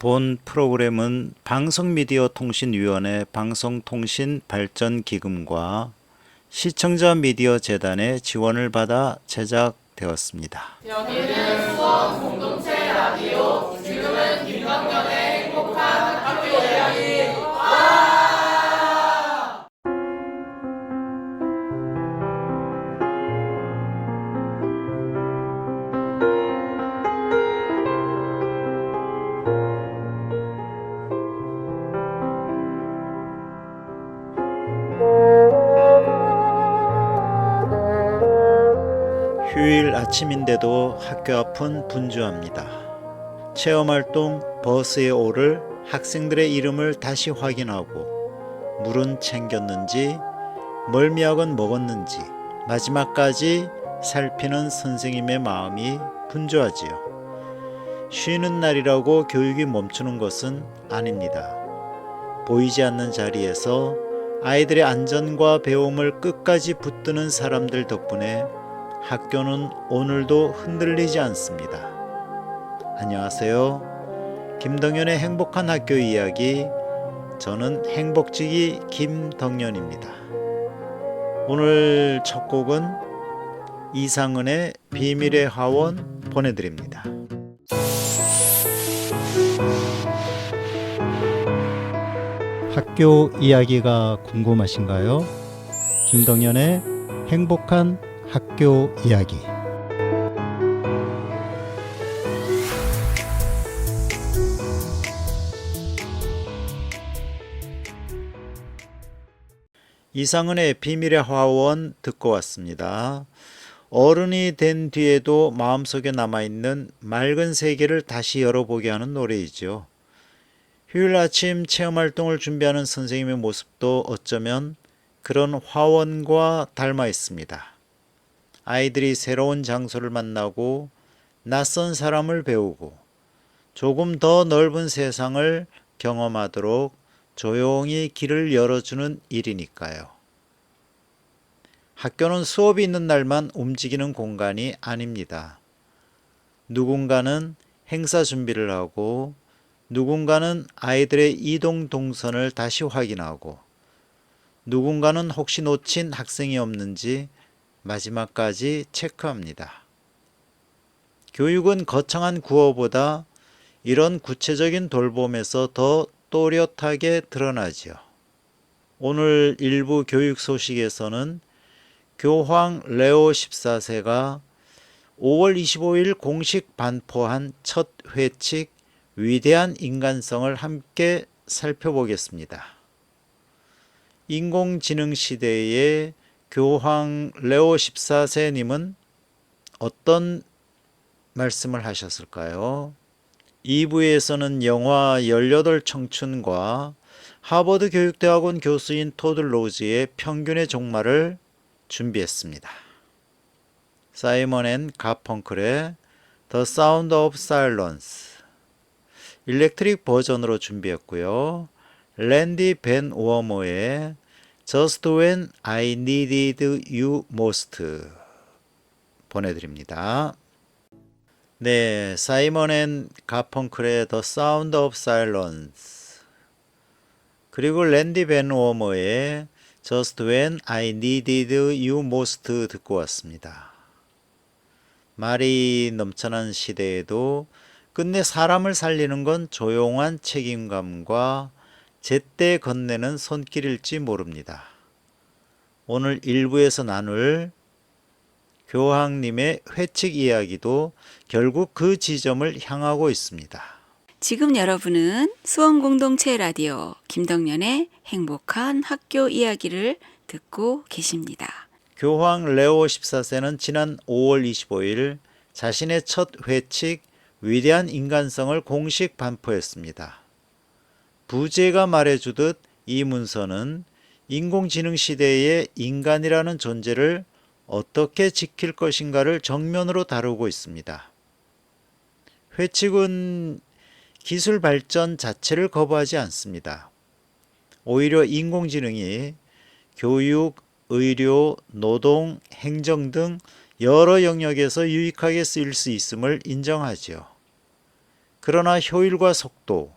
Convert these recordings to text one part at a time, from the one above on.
본 프로그램은 방송미디어통신위원회 방송통신발전기금과 시청자 미디어 재단의 지원을 받아 제작되었습니다. 여기는 수원 공동체 라디오. 지금은 김덕년의 행복한 학교 이야기. 휴일 아침인데도 학교 앞은 분주합니다. 체험활동 버스에 오를 학생들의 이름을 다시 확인하고 물은 챙겼는지 멀미약은 먹었는지 마지막까지 살피는 선생님의 마음이 분주하지요. 쉬는 날이라고 교육이 멈추는 것은 아닙니다. 보이지 않는 자리에서 아이들의 안전과 배움을 끝까지 붙드는 사람들 덕분에 학교는 오늘도 흔들리지 않습니다. 안녕하세요. 김덕년의 행복한 학교 이야기, 저는 행복지기 김덕년입니다. 오늘 첫 곡은 이상은의 비밀의 화원 보내드립니다. 학교 이야기가 궁금하신가요? 김덕년의 행복한 학교 이야기. 이상은의 비밀의 화원 듣고 왔습니다. 어른이 된 뒤에도 마음속에 남아있는 맑은 세계를 다시 열어보게 하는 노래이죠. 휴일 아침 체험활동을 준비하는 선생님의 모습도 어쩌면 그런 화원과 닮아 있습니다. 아이들이 새로운 장소를 만나고 낯선 사람을 배우고 조금 더 넓은 세상을 경험하도록 조용히 길을 열어주는 일이니까요. 학교는 수업이 있는 날만 움직이는 공간이 아닙니다. 누군가는 행사 준비를 하고 누군가는 아이들의 이동 동선을 다시 확인하고 누군가는 혹시 놓친 학생이 없는지 마지막까지 체크합니다. 교육은 거창한 구호보다 이런 구체적인 돌봄에서 더 또렷하게 드러나지요. 오늘 일부 교육 소식에서는 교황 레오 14세가 5월 25일 공식 반포한 첫 회칙 위대한 인간성을 함께 살펴보겠습니다. 인공지능 시대의 교황 레오 14세님은 어떤 말씀을 하셨을까요? 2부에서는 영화 18 청춘과 하버드 교육대학원 교수인 토드 로즈의 평균의 종말을 준비했습니다. 사이먼 앤 가펑클의 The Sound of Silence 일렉트릭 버전으로 준비했고요. 랜디 벤 워머의 Just When I Needed You Most 보내드립니다. 네, 사이먼 앤 가펑클의 The Sound of Silence 그리고 랜디 벤 워머의 Just When I Needed You Most 듣고 왔습니다. 말이 넘쳐난 시대에도 끝내 사람을 살리는 건 조용한 책임감과 제때 건네는 손길일지 모릅니다. 오늘 1부에서 나눌 교황님의 회칙 이야기도 결국 그 지점을 향하고 있습니다. 지금 여러분은 수원공동체 라디오 김덕년의 행복한 학교 이야기를 듣고 계십니다. 교황 레오 14세는 지난 5월 25일 자신의 첫 회칙 위대한 인간성을 공식 반포했습니다. 부제가 말해주듯 이 문서는 인공지능 시대의 인간이라는 존재를 어떻게 지킬 것인가를 정면으로 다루고 있습니다. 회칙은 기술 발전 자체를 거부하지 않습니다. 오히려 인공지능이 교육, 의료, 노동, 행정 등 여러 영역에서 유익하게 쓰일 수 있음을 인정하지요. 그러나 효율과 속도,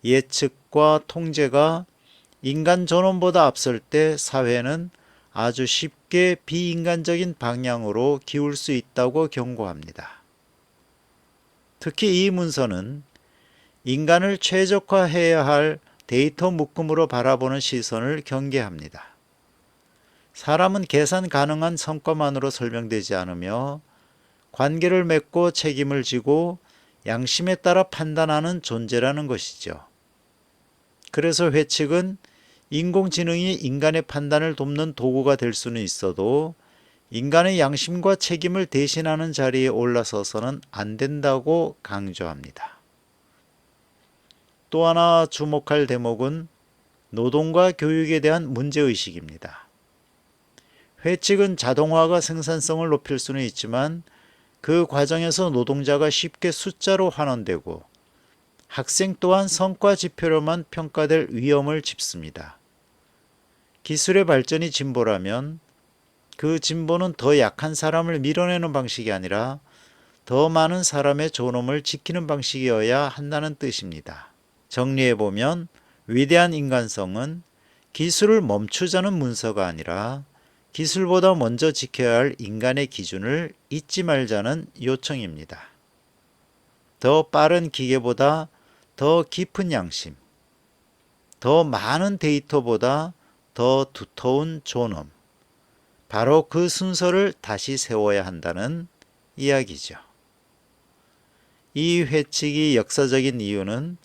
예측과 통제가 인간 존엄보다 앞설 때 사회는 아주 쉽게 비인간적인 방향으로 기울 수 있다고 경고합니다. 특히 이 문서는 인간을 최적화해야 할 데이터 묶음으로 바라보는 시선을 경계합니다. 사람은 계산 가능한 성과만으로 설명되지 않으며 관계를 맺고 책임을 지고 양심에 따라 판단하는 존재라는 것이죠. 그래서 회칙은 인공지능이 인간의 판단을 돕는 도구가 될 수는 있어도 인간의 양심과 책임을 대신하는 자리에 올라서서는 안 된다고 강조합니다. 또 하나 주목할 대목은 노동과 교육에 대한 문제의식입니다. 회칙은 자동화가 생산성을 높일 수는 있지만 그 과정에서 노동자가 쉽게 숫자로 환원되고 학생 또한 성과 지표로만 평가될 위험을 짚습니다. 기술의 발전이 진보라면 그 진보는 더 약한 사람을 밀어내는 방식이 아니라 더 많은 사람의 존엄을 지키는 방식이어야 한다는 뜻입니다. 정리해보면 위대한 인간성은 기술을 멈추자는 문서가 아니라 기술보다 먼저 지켜야 할 인간의 기준을 잊지 말자는 요청입니다. 더 빠른 기계보다 더 깊은 양심, 더 많은 데이터보다 더 두터운 존엄, 바로 그 순서를 다시 세워야 한다는 이야기죠. 이 회칙이 역사적인 이유는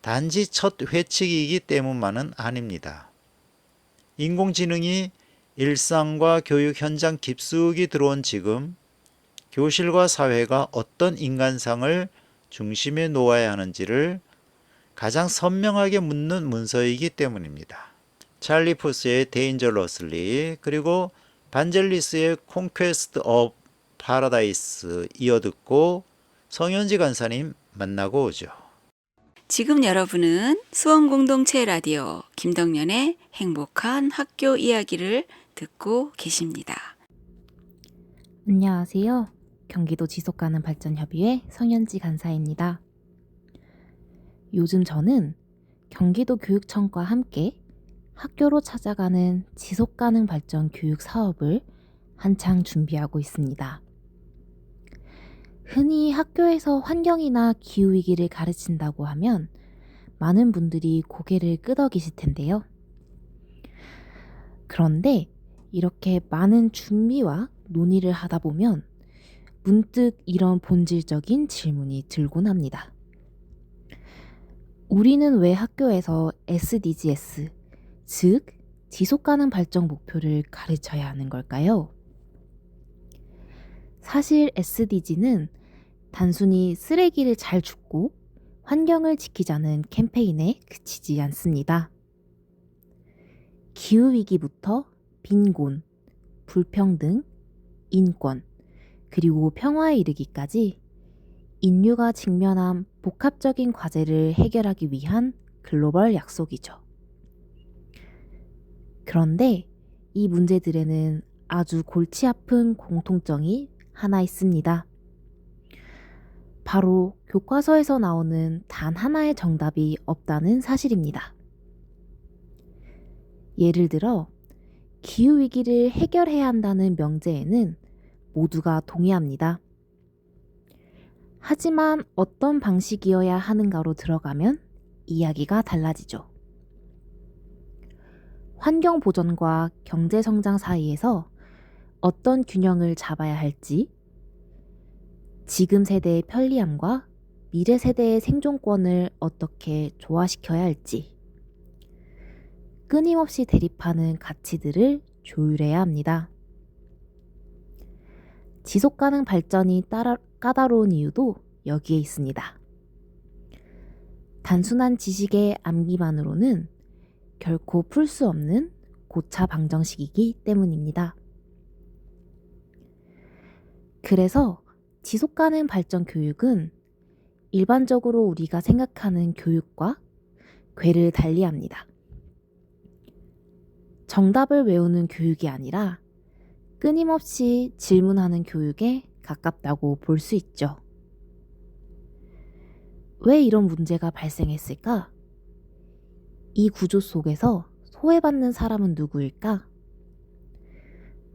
단지 첫 회칙이기 때문만은 아닙니다. 인공지능이 일상과 교육 현장 깊숙이 들어온 지금 교실과 사회가 어떤 인간상을 중심에 놓아야 하는지를 가장 선명하게 묻는 문서이기 때문입니다. 찰리 푸스의 데인저러슬리 그리고 반젤리스의 콘퀘스트 오브 파라다이스 이어듣고 성현지 간사님 만나고 오죠. 지금 여러분은 수원공동체 라디오 김덕년의 행복한 학교 이야기를 듣고 계십니다. 안녕하세요. 경기도 지속가능 발전협의회 성현지 간사입니다. 요즘 저는 경기도 교육청과 함께 학교로 찾아가는 지속가능 발전 교육 사업을 한창 준비하고 있습니다. 흔히 학교에서 환경이나 기후위기를 가르친다고 하면 많은 분들이 고개를 끄덕이실 텐데요. 그런데 이렇게 많은 준비와 논의를 하다 보면 문득 이런 본질적인 질문이 들곤 합니다. 우리는 왜 학교에서 SDGs, 즉 지속가능 발전 목표를 가르쳐야 하는 걸까요? 사실 SDG는 단순히 쓰레기를 잘 줍고 환경을 지키자는 캠페인에 그치지 않습니다. 기후위기부터 빈곤, 불평등, 인권, 그리고 평화에 이르기까지 인류가 직면한 복합적인 과제를 해결하기 위한 글로벌 약속이죠. 그런데 이 문제들에는 아주 골치 아픈 공통점이 하나 있습니다. 바로 교과서에서 나오는 단 하나의 정답이 없다는 사실입니다. 예를 들어 기후위기를 해결해야 한다는 명제에는 모두가 동의합니다. 하지만 어떤 방식이어야 하는가로 들어가면 이야기가 달라지죠. 환경 보전과 경제 성장 사이에서 어떤 균형을 잡아야 할지, 지금 세대의 편리함과 미래 세대의 생존권을 어떻게 조화시켜야 할지, 끊임없이 대립하는 가치들을 조율해야 합니다. 지속가능 발전이 까다로운 이유도 여기에 있습니다. 단순한 지식의 암기만으로는 결코 풀 수 없는 고차 방정식이기 때문입니다. 그래서 지속가능 발전 교육은 일반적으로 우리가 생각하는 교육과 궤를 달리합니다. 정답을 외우는 교육이 아니라 끊임없이 질문하는 교육에 가깝다고 볼 수 있죠. 왜 이런 문제가 발생했을까? 이 구조 속에서 소외받는 사람은 누구일까?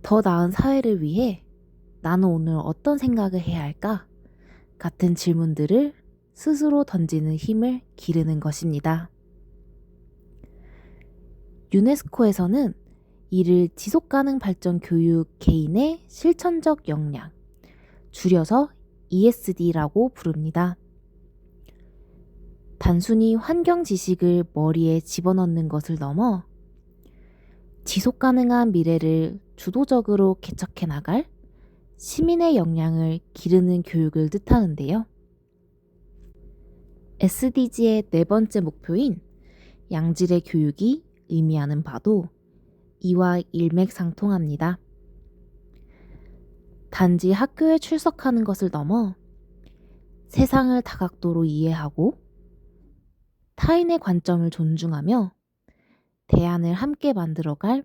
더 나은 사회를 위해 나는 오늘 어떤 생각을 해야 할까? 같은 질문들을 스스로 던지는 힘을 기르는 것입니다. 유네스코에서는 이를 지속가능 발전 교육 개인의 실천적 역량, 줄여서 ESD라고 부릅니다. 단순히 환경 지식을 머리에 집어넣는 것을 넘어 지속가능한 미래를 주도적으로 개척해 나갈 시민의 역량을 기르는 교육을 뜻하는데요. SDG의 네 번째 목표인 양질의 교육이 의미하는 바도 이와 일맥상통합니다. 단지 학교에 출석하는 것을 넘어 세상을 다각도로 이해하고 타인의 관점을 존중하며 대안을 함께 만들어갈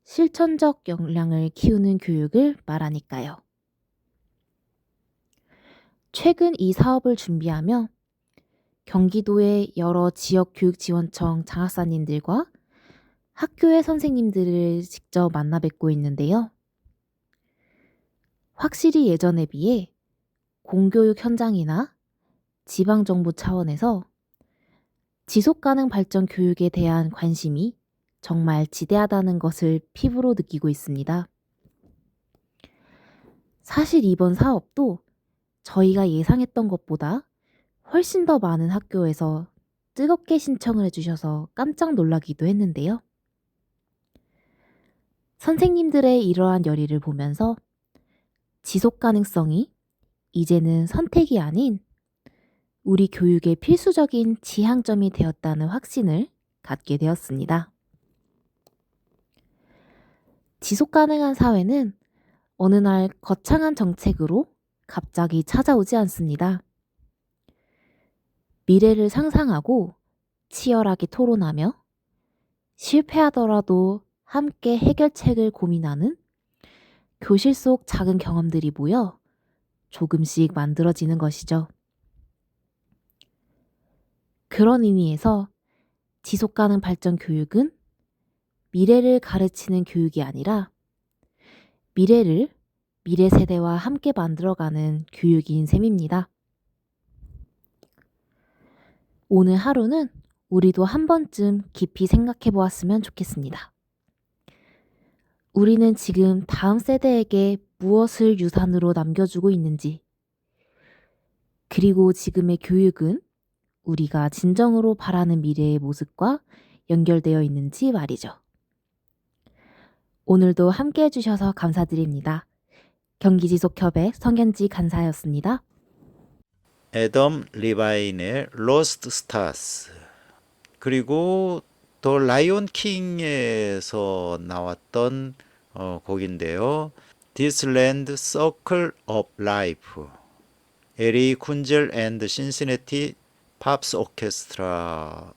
실천적 역량을 키우는 교육을 말하니까요. 최근 이 사업을 준비하며 경기도의 여러 지역교육지원청 장학사님들과 학교의 선생님들을 직접 만나 뵙고 있는데요. 확실히 예전에 비해 공교육 현장이나 지방정부 차원에서 지속가능 발전 교육에 대한 관심이 정말 지대하다는 것을 피부로 느끼고 있습니다. 사실 이번 사업도 저희가 예상했던 것보다 훨씬 더 많은 학교에서 뜨겁게 신청을 해주셔서 깜짝 놀라기도 했는데요. 선생님들의 이러한 열의를 보면서 지속 가능성이 이제는 선택이 아닌 우리 교육의 필수적인 지향점이 되었다는 확신을 갖게 되었습니다. 지속 가능한 사회는 어느 날 거창한 정책으로 갑자기 찾아오지 않습니다. 미래를 상상하고 치열하게 토론하며 실패하더라도 함께 해결책을 고민하는 교실 속 작은 경험들이 모여 조금씩 만들어지는 것이죠. 그런 의미에서 지속가능 발전 교육은 미래를 가르치는 교육이 아니라 미래를 미래 세대와 함께 만들어가는 교육인 셈입니다. 오늘 하루는 우리도 한 번쯤 깊이 생각해 보았으면 좋겠습니다. 우리는 지금 다음 세대에게 무엇을 유산으로 남겨주고 있는지, 그리고 지금의 교육은 우리가 진정으로 바라는 미래의 모습과 연결되어 있는지 말이죠. 오늘도 함께 해주셔서 감사드립니다. 경기지속협의 성현지 간사였습니다. 애덤 리바인의 Lost Stars, 그리고 더 라이온 킹에서 나왔던 곡인데요. This Land Circle of Life, 에리 쿤젤 앤드 신시내티 팝스 오케스트라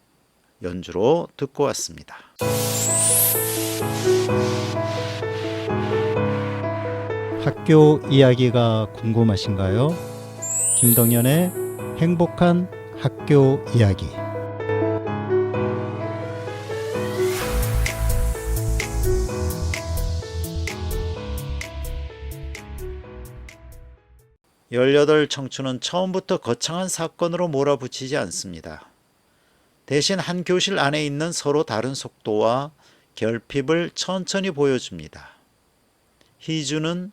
연주로 듣고 왔습니다. 학교 이야기가 궁금하신가요? 김덕연의 행복한 학교 이야기. 열여덟 청춘은 처음부터 거창한 사건으로 몰아붙이지 않습니다. 대신 한 교실 안에 있는 서로 다른 속도와 결핍을 천천히 보여줍니다. 희주는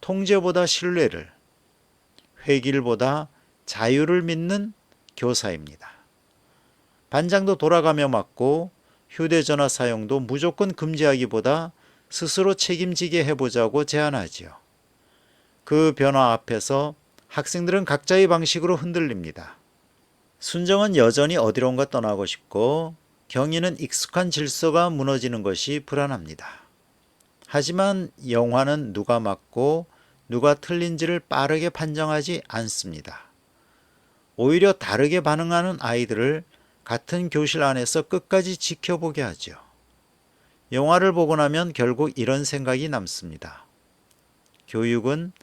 통제보다 신뢰를, 회길보다 자유를 믿는 교사입니다. 반장도 돌아가며 맡고 휴대전화 사용도 무조건 금지하기보다 스스로 책임지게 해보자고 제안하지요. 그 변화 앞에서 학생들은 각자의 방식으로 흔들립니다. 순정은 여전히 어디론가 떠나고 싶고 경희는 익숙한 질서가 무너지는 것이 불안합니다. 하지만 영화는 누가 맞고 누가 틀린지를 빠르게 판정하지 않습니다. 오히려 다르게 반응하는 아이들을 같은 교실 안에서 끝까지 지켜보게 하죠. 영화를 보고 나면 결국 이런 생각이 남습니다. 교육은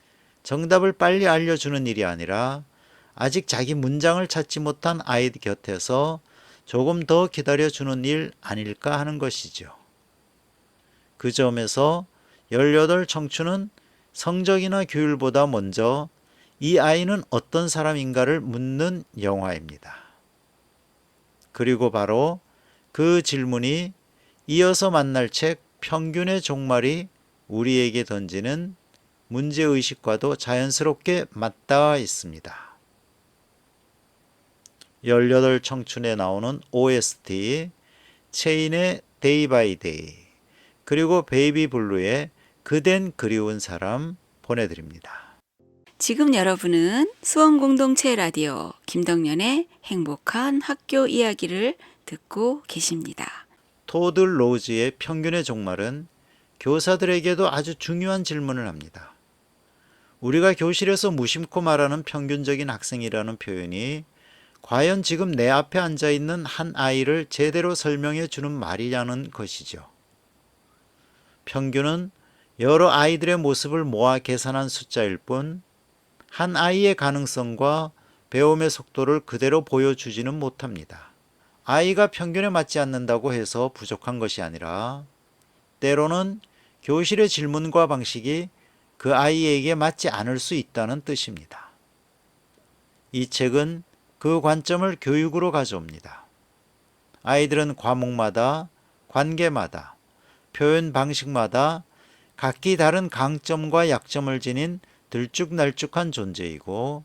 정답을 빨리 알려주는 일이 아니라 아직 자기 문장을 찾지 못한 아이 곁에서 조금 더 기다려주는 일 아닐까 하는 것이죠. 그 점에서 18 청춘은 성적이나 교율보다 먼저 이 아이는 어떤 사람인가를 묻는 영화입니다. 그리고 바로 그 질문이 이어서 만날 책 평균의 종말이 우리에게 던지는 문제의식과도 자연스럽게 맞닿아 있습니다. 18 청춘에 나오는 OST 체인의 데이 바이 데이 그리고 베이비 블루의 그댄 그리운 사람 보내드립니다. 지금 여러분은 수원공동체 라디오 김덕년의 행복한 학교 이야기를 듣고 계십니다. 토드 로즈의 평균의 종말은 교사들에게도 아주 중요한 질문을 합니다. 우리가 교실에서 무심코 말하는 평균적인 학생이라는 표현이 과연 지금 내 앞에 앉아있는 한 아이를 제대로 설명해 주는 말이냐는 것이죠. 평균은 여러 아이들의 모습을 모아 계산한 숫자일 뿐 한 아이의 가능성과 배움의 속도를 그대로 보여주지는 못합니다. 아이가 평균에 맞지 않는다고 해서 부족한 것이 아니라 때로는 교실의 질문과 방식이 그 아이에게 맞지 않을 수 있다는 뜻입니다. 이 책은 그 관점을 교육으로 가져옵니다. 아이들은 과목마다, 관계마다, 표현 방식마다 각기 다른 강점과 약점을 지닌 들쭉날쭉한 존재이고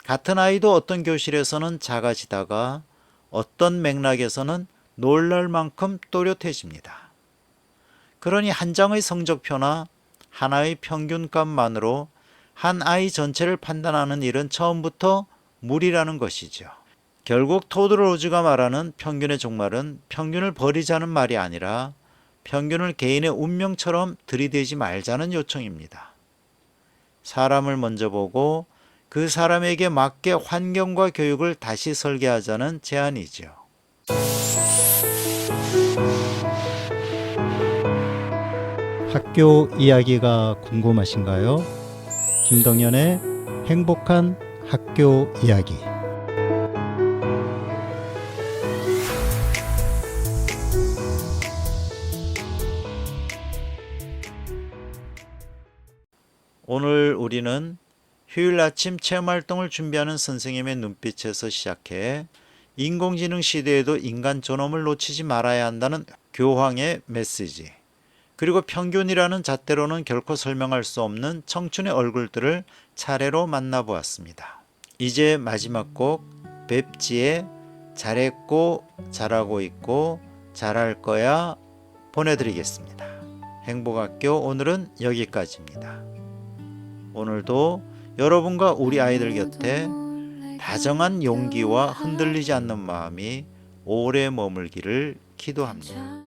같은 아이도 어떤 교실에서는 작아지다가 어떤 맥락에서는 놀랄 만큼 또렷해집니다. 그러니 한 장의 성적표나 하나의 평균값만으로 한 아이 전체를 판단하는 일은 처음부터 무리라는 것이죠. 결국 토드 로즈가 말하는 평균의 종말은 평균을 버리자는 말이 아니라 평균을 개인의 운명처럼 들이대지 말자는 요청입니다. 사람을 먼저 보고 그 사람에게 맞게 환경과 교육을 다시 설계하자는 제안이죠. 학교 이야기가 궁금하신가요? 김덕년의 행복한 학교 이야기. 오늘 우리는 휴일 아침 체험활동을 준비하는 선생님의 눈빛에서 시작해 인공지능 시대에도 인간 존엄을 놓치지 말아야 한다는 교황의 메시지, 그리고 평균이라는 잣대로는 결코 설명할 수 없는 청춘의 얼굴들을 차례로 만나보았습니다. 이제 마지막 곡 뱁지의 잘했고 잘하고 있고 잘할 거야 보내드리겠습니다. 행복학교 오늘은 여기까지입니다. 오늘도 여러분과 우리 아이들 곁에 다정한 용기와 흔들리지 않는 마음이 오래 머물기를 기도합니다.